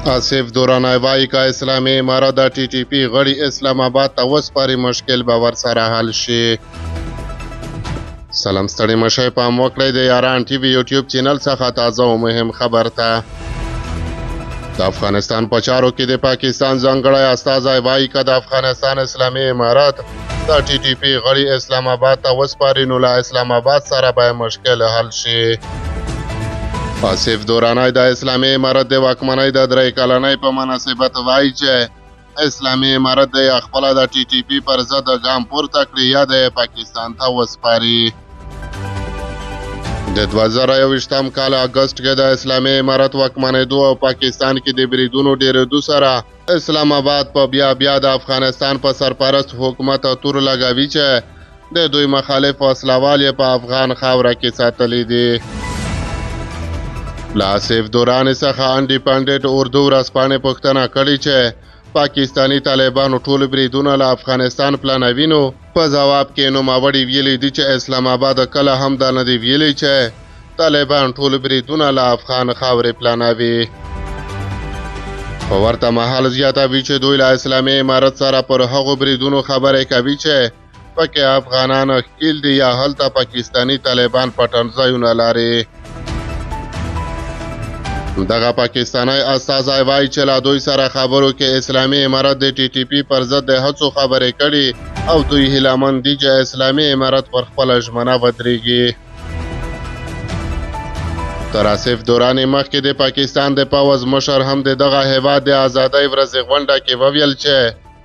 آصف دورانی وایي که اسلامي امارت د ټي ټي پي غړي اسلام آباد ته وسپاري مشکل به ورسره حل شي. سلام ستړي مشئ پام وکړئ د یاران ټي وي یوټیوب چینل څخه تازه او مهم خبر ته. د افغانستان په چارو کې د پاکستان ځانګړی استازی وایي که د افغانستان اسلامي امارت د ټي ټي پي غړي اسلام آباد ته وسپاري نو له اسلام آباد سره به مشکل حل شي. آصف دورانی د اسلامي امارت د واکمنۍ د 3 کلنۍ په مناسبت وایي چې اسلامي امارت د خپله د ټي ټي پي پر ضد ګام پورته کړي یا د پاکستان ته وسپاري. د 2021 کال اګست کې د اسلامي امارت واکمنېدو او پاکستان کې د بریدونو ډېرېدو سره اسلام آباد په بیا د افغانستان په سرپرست حکومت تور لګوي چې د دوی مخالف وسلوال یې په افغان خاوره کې ساتلي دي. له آصف دورانی څخه انډیپنډنټ اردو ورځپاڼې پوښتنه کړې چې پاکستانی طالبانو ټول بریدونه له افغانستان پلانوي نو په ځواب کې نوموړي ویلي دي چې اسلام آباد کله هم دا نه دی ویلي چې طالبان ټول بریدونه له افغان خاورې پلانوي. په ورته مهال زیاتوي چې دوی له اسلامي امارت سره پر هغو بریدونو خبرې کوي چې پکې افغانان ښکیل دي یا هلته پاکستانی طالبان پټنځایونه لري. دغه پاکستانی استازی وایي چې له دوی سره خبرو کې اسلامي امارت د ټي ټي پي پر ضد د هڅو خبرې کړي او دوی هیلهمند دي چې اسلامي امارت پر خپله ژمنه ودرېږي. تر آصف دورانی مخکې د پاکستان د پوځ مشر هم د دغه هیواد د ازادۍ ورځې غونډه کې وویل چې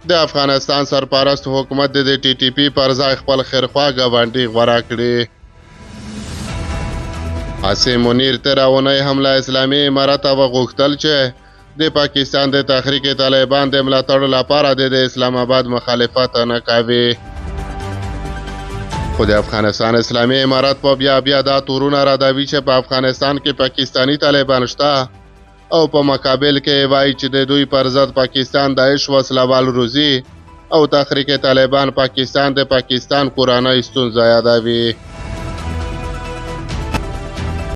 د افغانستان سرپرست حکومت د ټي ټي پي پر ځای خپل خیرخوا ګاونډي غوره کړي. عاصم منیر تېره اونۍ هم له اسلامي امارت وغوښتل چې د پاکستان د تحریک طالبان د ملاتړ لپاره د اسلام آباد مخالفت نه کوي. خو د افغانستان اسلامي امارت په بیا دا تورونه ردوي چې په افغانستان کې پاکستانی طالبان شته او په مقابل کې وایي چې د دوی پر ضد پاکستان داعش وسلوال روزي او تحریک طالبان پاکستان د پاکستان کورنۍ ستونزه یادوي.